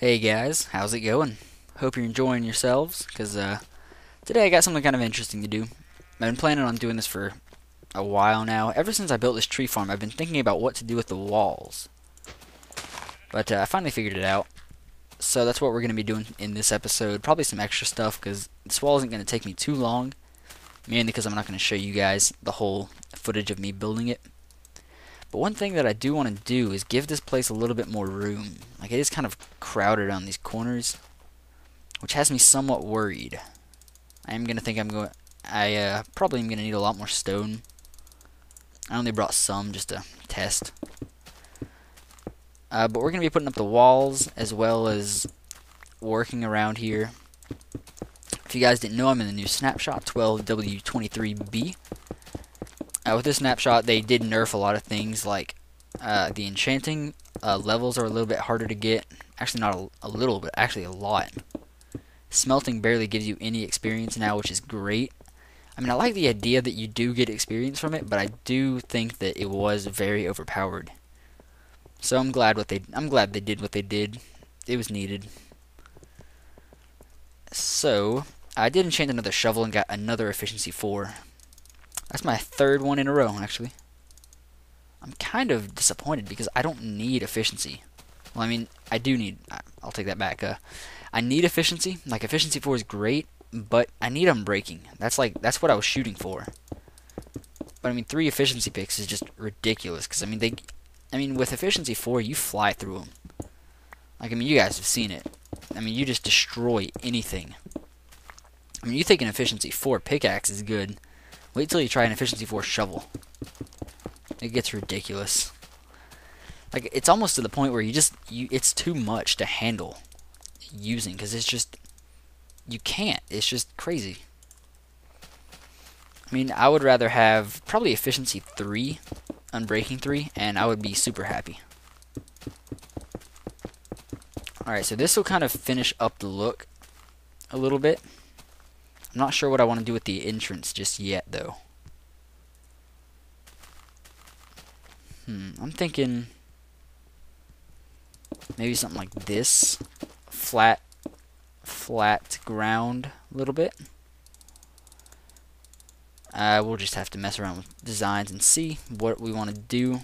Hey guys, how's it going? Hope you're enjoying yourselves, because today I got something kind of interesting to do. I've been planning on doing this for a while now. Ever since I built this tree farm, I've been thinking about what to do with the walls. But I finally figured it out. So that's what we're going to be doing in this episode. Probably some extra stuff, because this wall isn't going to take me too long. Mainly because I'm not going to show you guys the whole footage of me building it. But one thing that I do want to do is give this place a little bit more room. Like, it is kind of crowded on these corners, which has me somewhat worried. I am gonna think I probably am gonna need a lot more stone. I only brought some just to test. But we're gonna be putting up the walls as well as working around here. If you guys didn't know, I'm in the new snapshot 12W23B. With this snapshot, they did nerf a lot of things, like the enchanting levels are a little bit harder to get. Actually, not a little, but actually a lot. Smelting barely gives you any experience now, which is great. I mean, I like the idea that you do get experience from it, but I do think that it was very overpowered. So I'm glad they did what they did. It was needed. So I did enchant another shovel and got another efficiency 4. That's my third one in a row, actually. I'm kind of disappointed because I don't need efficiency. Well, I mean, I do need... I'll take that back. I need efficiency. Like, efficiency 4 is great, but I need unbreaking. That's what I was shooting for. But I mean, 3 efficiency picks is just ridiculous. Because I mean, with efficiency 4, you fly through them. Like, I mean, you guys have seen it. I mean, you just destroy anything. I mean, you think an efficiency 4 pickaxe is good. Wait till you try an efficiency 4 shovel. It gets ridiculous. Like, it's almost to the point where it's too much to handle using, because it's just, you can't. It's just crazy. I mean, I would rather have probably efficiency 3, unbreaking 3, and I would be super happy. Alright, so this will kind of finish up the look a little bit. I'm not sure what I want to do with the entrance just yet, though. I'm thinking maybe something like this. Flat ground a little bit. We'll just have to mess around with designs and see what we want to do.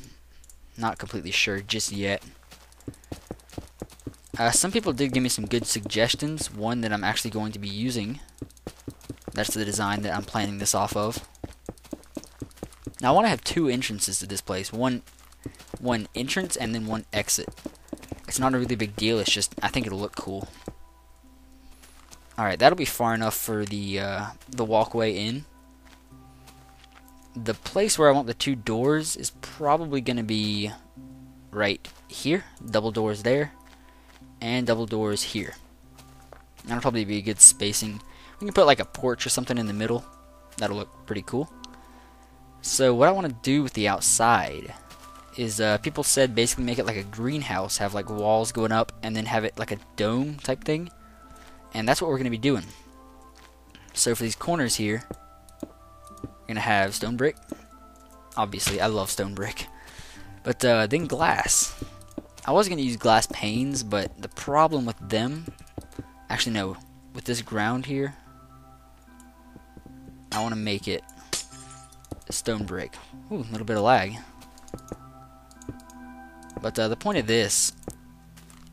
Not completely sure just yet. Some people did give me some good suggestions. One that I'm actually going to be using. That's the design that I'm planning this off of. Now I want to have 2 entrances to this place. One entrance and then 1 exit. It's not a really big deal. It's just I think it'll look cool. All right, that'll be far enough for the walkway in. The place where I want the 2 doors is probably going to be right here. Double doors there, and double doors here. That'll probably be a good spacing. We can put like a porch or something in the middle. That'll look pretty cool. So what I want to do with the outside is people said basically make it like a greenhouse, have like walls going up, and then have it like a dome type thing. And that's what we're going to be doing. So for these corners here, we're going to have stone brick. Obviously, I love stone brick. But then glass. I was going to use glass panes, but the problem with them... Actually, no. With this ground here, I want to make it stone brick. Ooh, a little bit of lag. But the point of this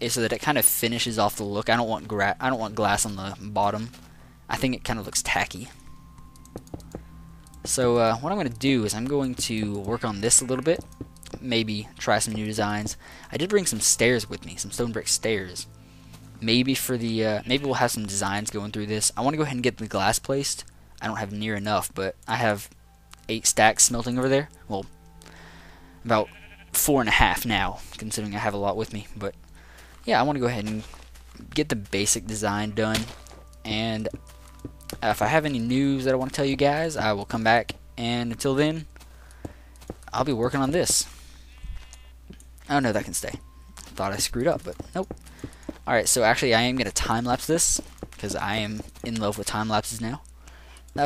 is so that it kind of finishes off the look. I don't want glass on the bottom. I think it kind of looks tacky. So what I'm going to do is I'm going to work on this a little bit. Maybe try some new designs. I did bring some stairs with me, some stone brick stairs. Maybe for the maybe we'll have some designs going through this. I want to go ahead and get the glass placed. I don't have near enough, but I have 8 stacks smelting over there. Well, about 4.5 now, considering I have a lot with me. But yeah, I want to go ahead and get the basic design done. And if I have any news that I want to tell you guys, I will come back. And until then, I'll be working on this. Oh no, that can stay. Thought I screwed up, but nope. Alright, so actually I am going to time-lapse this, because I am in love with time-lapses now.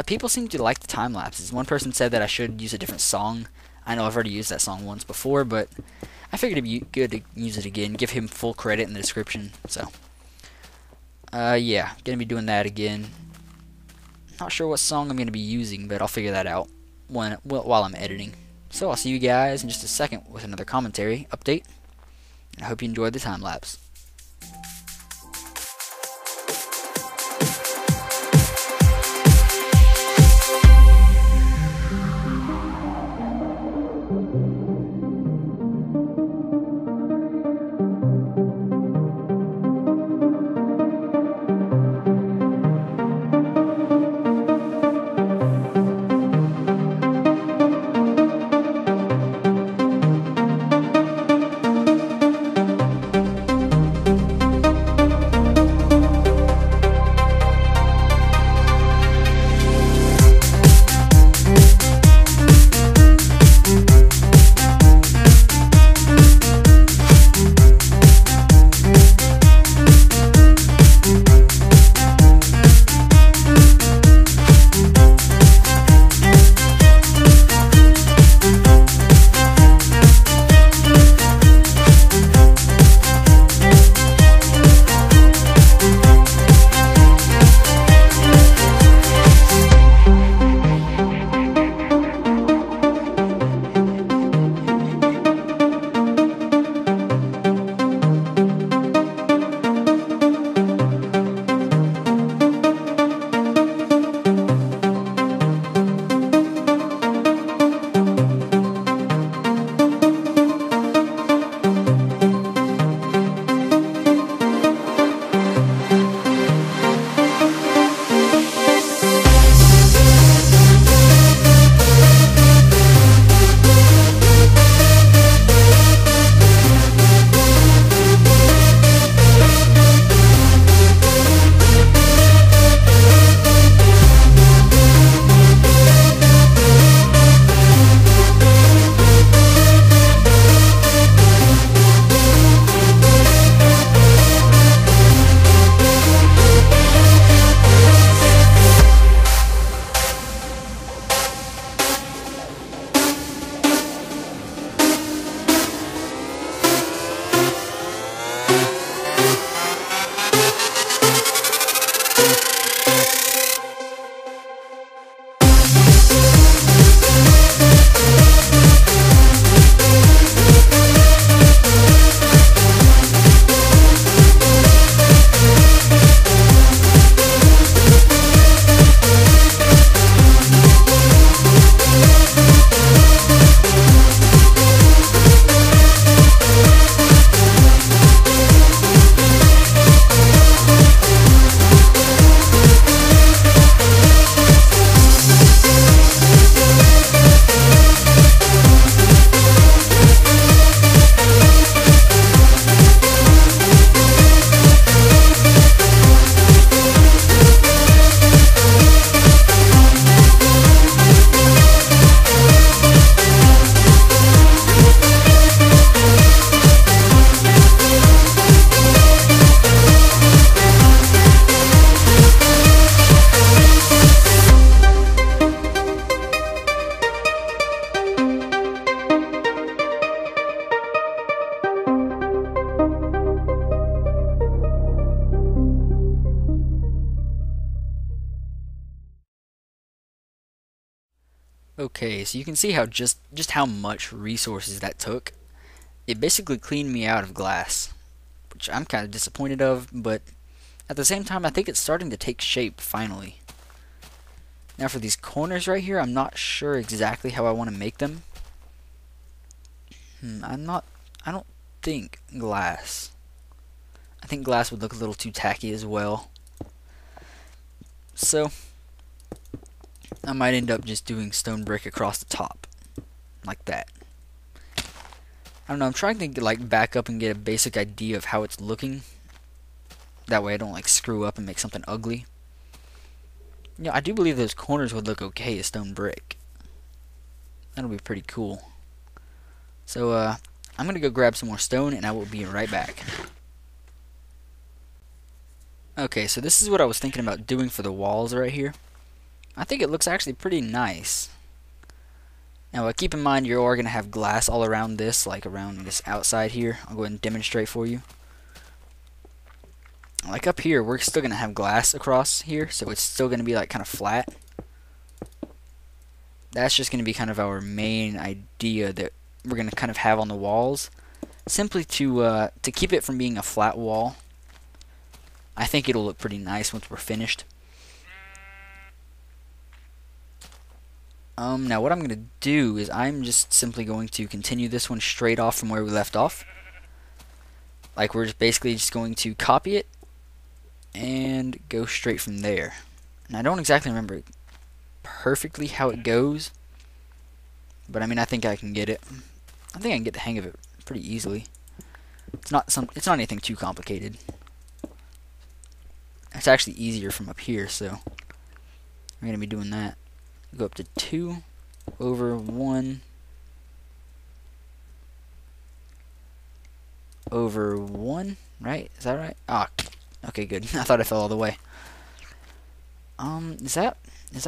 People seem to like the time-lapses. One person said that I should use a different song. I know I've already used that song once before, but I figured it'd be good to use it again, give him full credit in the description. So, Yeah, gonna be doing that again. Not sure what song I'm gonna be using, but I'll figure that out while I'm editing. So I'll see you guys in just a second with another commentary update. And I hope you enjoyed the time lapse. Okay, so you can see how just how much resources that took. It basically cleaned me out of glass, which I'm kind of disappointed of, but at the same time I think it's starting to take shape finally. Now for these corners right here, I'm not sure exactly how I want to make them. I don't think glass. I think glass would look a little too tacky as well. So I might end up just doing stone brick across the top, like that. I don't know, I'm trying to like back up and get a basic idea of how it's looking. That way I don't like screw up and make something ugly. You know, I do believe those corners would look okay as stone brick. That'll be pretty cool. So I'm gonna go grab some more stone and I will be right back. Okay, so this is what I was thinking about doing for the walls right here. I think it looks actually pretty nice. Now keep in mind you are going to have glass all around this, like around this outside here. I'll go ahead and demonstrate for you. like up here, we're still gonna have glass across here, so it's still gonna be like kind of flat. That's just gonna be kind of our main idea that we're gonna kind of have on the walls, simply to keep it from being a flat wall. I think it'll look pretty nice once we're finished. Now what I'm going to do is I'm just simply going to continue this one straight off from where we left off. Like we're just basically just going to copy it and go straight from there. And I don't exactly remember perfectly how it goes, but I mean I think I can get it. I think I can get the hang of it pretty easily. It's not anything too complicated. It's actually easier from up here, so we're going to be doing that. Go up to 2 over 1 over 1, right? Is that right? Ah, okay, good. I thought I fell all the way. Is that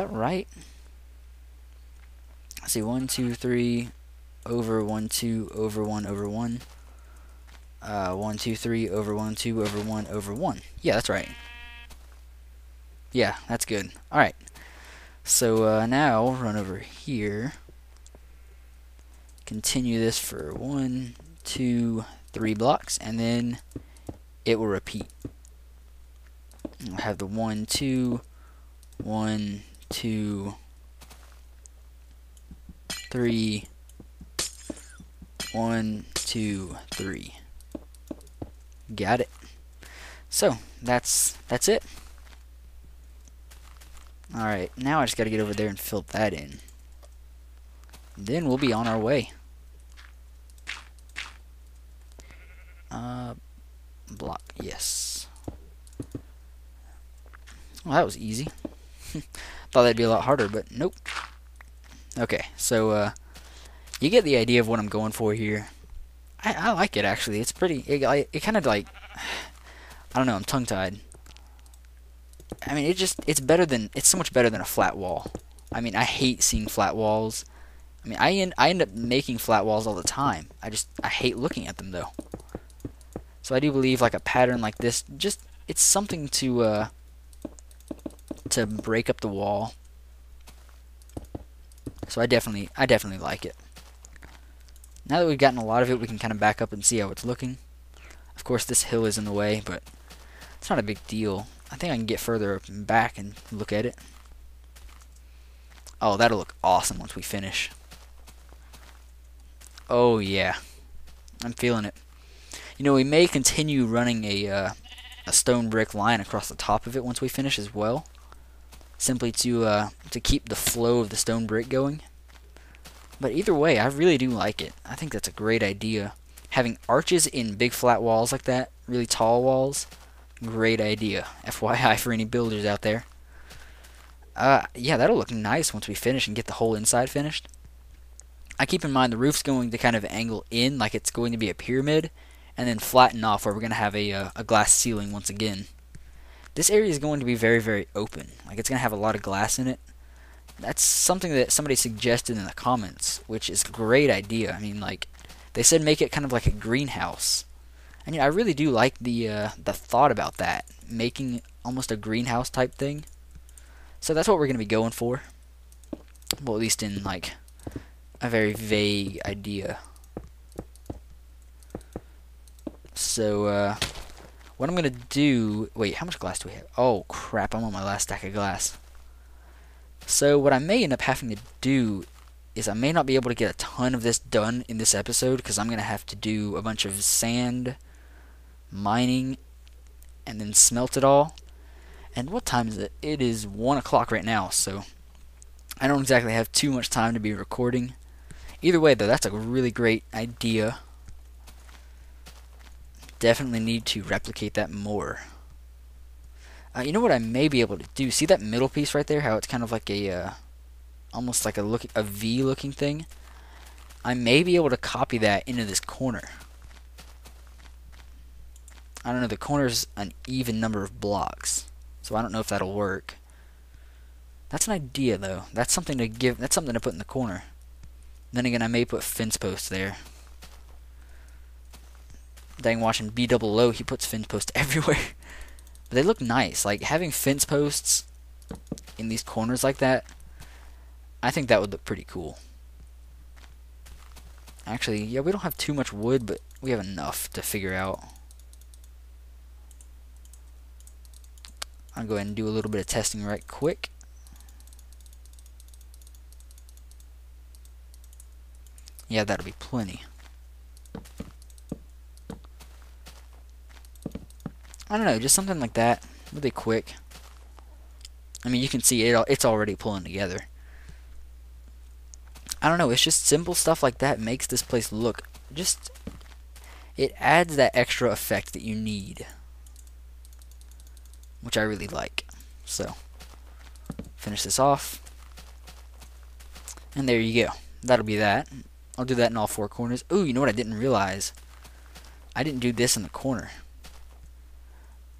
right? Let's see, 1, 2, 3 over 1, 2 over 1 over 1. 1, 2, 3 over 1, 2 over 1 over 1. Yeah, that's right. Yeah, that's good. All right. So now run over here, continue this for 1, 2, 3 blocks, and then it will repeat. We'll have the 1, 2, 1, 2, 3, 1, 2, 3. Got it. So that's it. Alright, now I just gotta get over there and fill that in. Then we'll be on our way. Block, yes. Well, that was easy. Thought that'd be a lot harder, but nope. Okay, so you get the idea of what I'm going for here. I like it actually. It's pretty. It kind of like, I don't know. I'm tongue-tied. I mean, it's better than, it's so much better than a flat wall. I mean, I hate seeing flat walls. I mean, I end up making flat walls all the time. I hate looking at them though. So I do believe like a pattern like this, it's something to break up the wall. So I definitely like it. Now that we've gotten a lot of it, we can kind of back up and see how it's looking. Of course, this hill is in the way, but it's not a big deal. I think I can get further up and back and look at it. Oh, that'll look awesome once we finish. Oh yeah, I'm feeling it. You know, we may continue running a stone brick line across the top of it once we finish as well, simply to keep the flow of the stone brick going. But either way, I really do like it. I think that's a great idea. Having arches in big flat walls like that, really tall walls, great idea. FYI for any builders out there. Yeah, that'll look nice once we finish and get the whole inside finished. I keep in mind the roof's going to kind of angle in like it's going to be a pyramid, and then flatten off where we're going to have a glass ceiling once again. This area is going to be very, very open. Like, it's going to have a lot of glass in it. That's something that somebody suggested in the comments, which is a great idea. I mean, like, they said make it kind of like a greenhouse. I mean, I really do like the thought about that, making almost a greenhouse type thing. So that's what we're going to be going for. Well, at least in, like, a very vague idea. So, what I'm going to do... Wait, how much glass do we have? Oh, crap, I'm on my last stack of glass. So, what I may end up having to do is I may not be able to get a ton of this done in this episode, because I'm going to have to do a bunch of sand, mining, and then smelt it all. And what time is it? It is 1 o'clock right now, so I don't exactly have too much time to be recording. Either way, though, that's a really great idea. Definitely need to replicate that more. You know what I may be able to do? See that middle piece right there? How it's kind of like a, almost like a V looking thing? I may be able to copy that into this corner. I don't know, the corner's an even number of blocks, so I don't know if that'll work. That's an idea, though. That's something to give. That's something to put in the corner. Then again, I may put fence posts there. Dang, watching B-double-O, he puts fence posts everywhere. But they look nice. Like, having fence posts in these corners like that, I think that would look pretty cool. Actually, yeah, we don't have too much wood, but we have enough to figure out. I'll go ahead and do a little bit of testing right quick. Yeah, that'll be plenty. I don't know, just something like that, really quick. I mean, you can see it's already pulling together. I don't know, it's just simple stuff like that makes this place look just... It adds that extra effect that you need, which I really like. So, finish this off. And there you go. That'll be that. I'll do that in all four corners. Ooh, you know what I didn't realize? I didn't do this in the corner.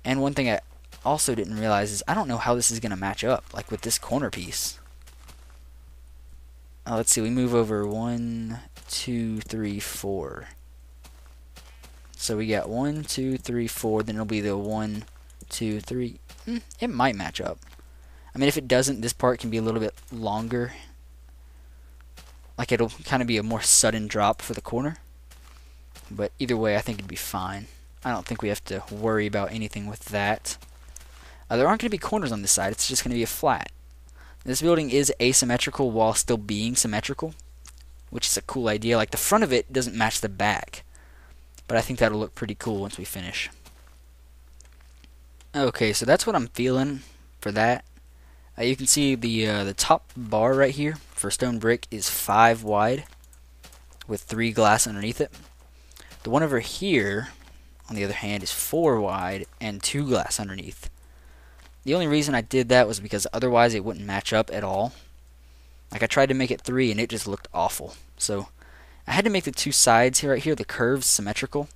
And one thing I also didn't realize is I don't know how this is going to match up, like with this corner piece. Let's see, we move over 1, 2, 3, 4. So we got 1, 2, 3, 4, then it'll be the 1, 2, 3. It might match up. I mean, if it doesn't, this part can be a little bit longer. Like, it'll kind of be a more sudden drop for the corner. But either way, I think it'd be fine. I don't think we have to worry about anything with that. There aren't going to be corners on this side. It's just going to be a flat. This building is asymmetrical while still being symmetrical, which is a cool idea. Like, the front of it doesn't match the back, but I think that'll look pretty cool once we finish. Okay, so that's what I'm feeling for that. You can see the top bar right here for stone brick is 5 wide with 3 glass underneath it. The one over here, on the other hand, is 4 wide and 2 glass underneath. The only reason I did that was because otherwise it wouldn't match up at all. Like, I tried to make it 3 and it just looked awful. So I had to make the 2 sides here, right here, the curves symmetrical,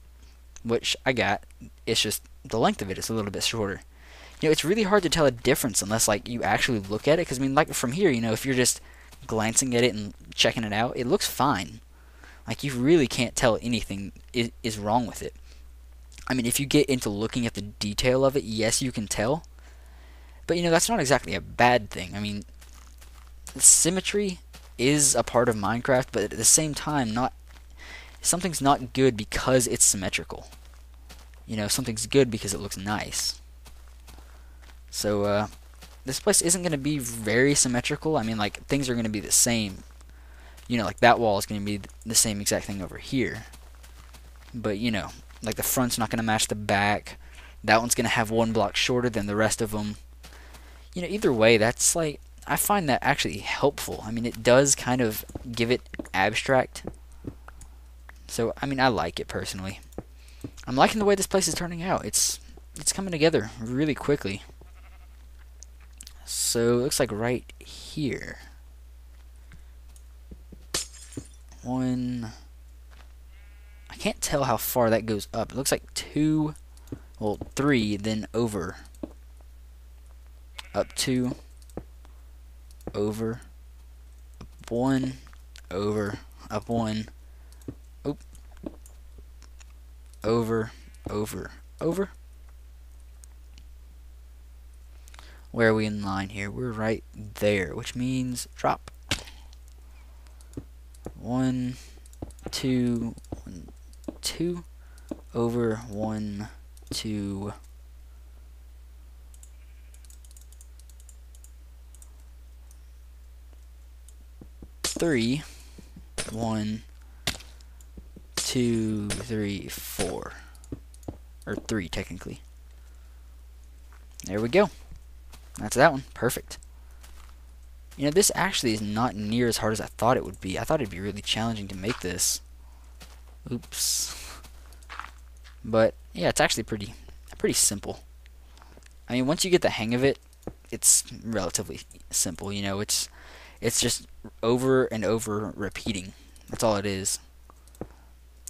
which I got. It's just the length of it is a little bit shorter. You know, it's really hard to tell a difference unless, like, you actually look at it. Because, I mean, like, from here, you know, if you're just glancing at it and checking it out, it looks fine. Like, you really can't tell anything is wrong with it. I mean, if you get into looking at the detail of it, yes, you can tell. But, you know, that's not exactly a bad thing. I mean, symmetry is a part of Minecraft, but at the same time, something's not good because it's symmetrical. You know, something's good because it looks nice. So, this place isn't going to be very symmetrical. I mean, like, things are going to be the same. You know, like, that wall is going to be the same exact thing over here. But, you know, like, the front's not going to match the back. That one's going to have 1 block shorter than the rest of them. You know, either way, that's, like, I find that actually helpful. I mean, it does kind of give it abstract. So, I mean, I like it personally. I'm liking the way this place is turning out. It's coming together really quickly. So, it looks like right here. 1. I can't tell how far that goes up. It looks like 2, well, 3, then over. Up 2, over, up 1, over, up 1, oop, over, over, over. Where are we in line here? We're right there, which means drop. 1, 2, 1, 2, over 1, 2. 3, 1, 2, 3, 4, or 3 technically. There we go. That's that one. Perfect. You know, this actually is not near as hard as I thought it would be. I thought it'd be really challenging to make this. Oops. But yeah, it's actually pretty simple. I mean, once you get the hang of it, it's relatively simple. You know, it's just over and over repeating. That's all it is.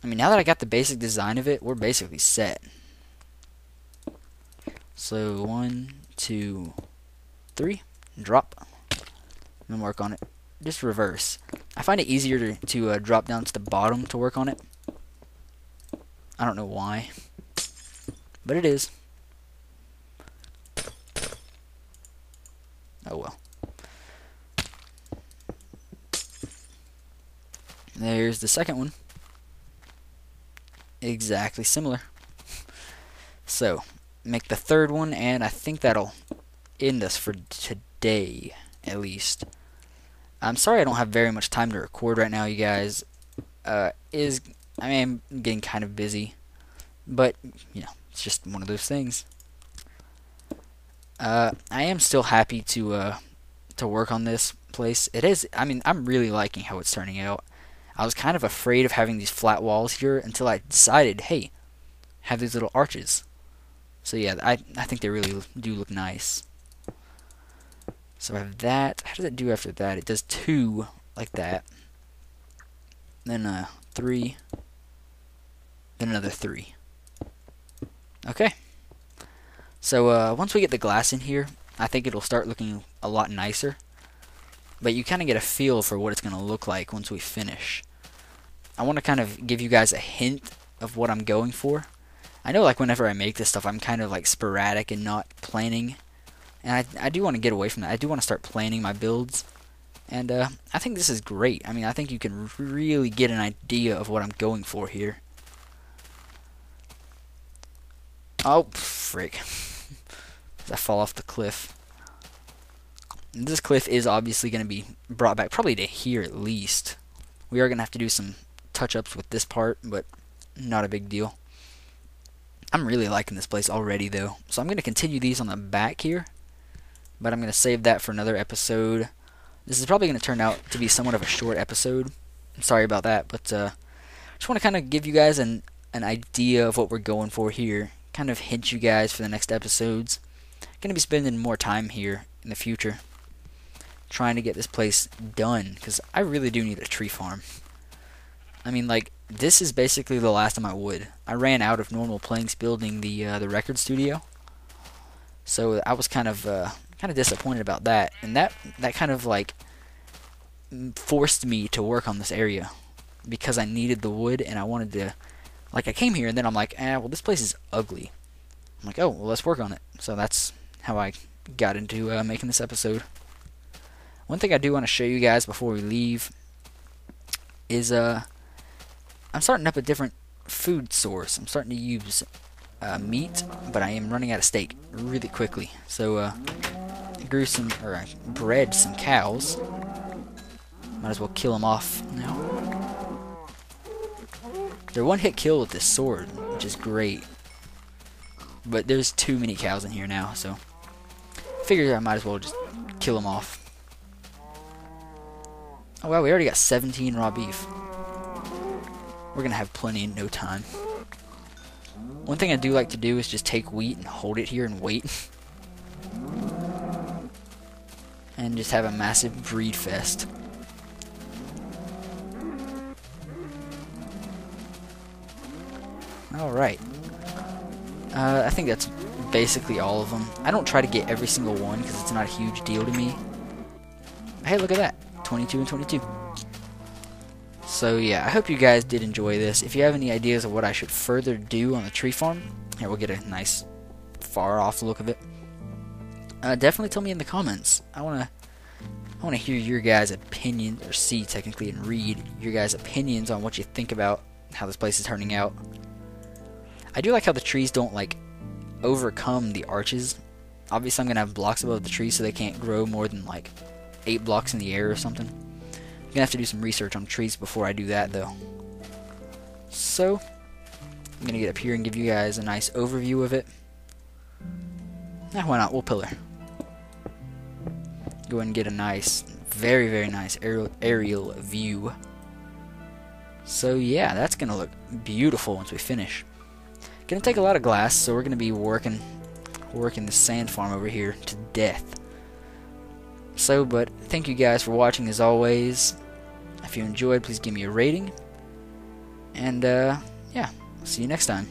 I mean, now that I got the basic design of it, we're basically set. So 1, 2, 3, drop, and work on it. Just reverse. I find it easier to drop down to the bottom to work on it. I don't know why, but it is. Oh well. There's the second one. Exactly similar. So, make the third one, and I think that'll end us for today, at least. I'm sorry I don't have very much time to record right now, you guys. I mean, I'm getting kind of busy, but, you know, it's just one of those things. I am still happy to work on this place. It is, I mean, I'm really liking how it's turning out. I was kind of afraid of having these flat walls here until I decided, hey, have these little arches. So yeah, I think they really do look nice. So I have that. How does it do after that? It does 2 like that. Then 3. Then another 3. Okay. So once we get the glass in here, I think it'll start looking a lot nicer. But you kind of get a feel for what it's going to look like once we finish. I want to kind of give you guys a hint of what I'm going for. I know, like, whenever I make this stuff, I'm kind of like sporadic and not planning. And I do want to get away from that. I do want to start planning my builds. And I think this is great. I mean, I think you can really get an idea of what I'm going for here. Oh, frick. I fall off the cliff. This cliff is obviously going to be brought back probably to here at least. We are going to have to do some touch-ups with this part, but not a big deal. I'm really liking this place already, though. So I'm going to continue these on the back here, but I'm going to save that for another episode. This is probably going to turn out to be somewhat of a short episode. I'm sorry about that, but just want to kind of give you guys an idea of what we're going for here. Kind of hint you guys for the next episodes. Going to be spending more time here in the future, trying to get this place done, because I really do need a tree farm. I mean, like, this is basically the last of my wood. I ran out of normal planks building the record studio, so I was kind of disappointed about that, and that kind of like forced me to work on this area because I needed the wood and I wanted to. Like, I came here and then I'm like, well, this place is ugly. I'm like, oh, well, let's work on it. So that's how I got into making this episode. One thing I do want to show you guys before we leave is I'm starting up a different food source. I'm starting to use meat, but I am running out of steak really quickly. So I bred some cows. Might as well kill them off now. They're one-hit kill with this sword, which is great. But there's too many cows in here now, so I figured I might as well just kill them off. Oh wow, we already got 17 raw beef. We're gonna have plenty in no time. One thing I do like to do is just take wheat and hold it here and wait. And just have a massive breed fest. Alright. I think that's basically all of them. I don't try to get every single one because it's not a huge deal to me. Hey, look at that. 22 and 22. So yeah, I hope you guys did enjoy this. If you have any ideas of what I should further do on the tree farm, here, we'll get a nice far off look of it. Definitely tell me in the comments. I wanna hear your guys' opinions, or see technically and read your guys' opinions on what you think about how this place is turning out. I do like how the trees don't like overcome the arches. Obviously I'm gonna have blocks above the trees so they can't grow more than like 8 blocks in the air or something. I'm gonna have to do some research on trees before I do that though. So I'm gonna get up here and give you guys a nice overview of it. Why not? We'll pillar. Go ahead and get a nice, very, very nice aerial view. So yeah, that's gonna look beautiful once we finish. Gonna take a lot of glass, so we're gonna be working the sand farm over here to death. So, but thank you guys for watching as always. If you enjoyed, please give me a rating. And yeah, see you next time.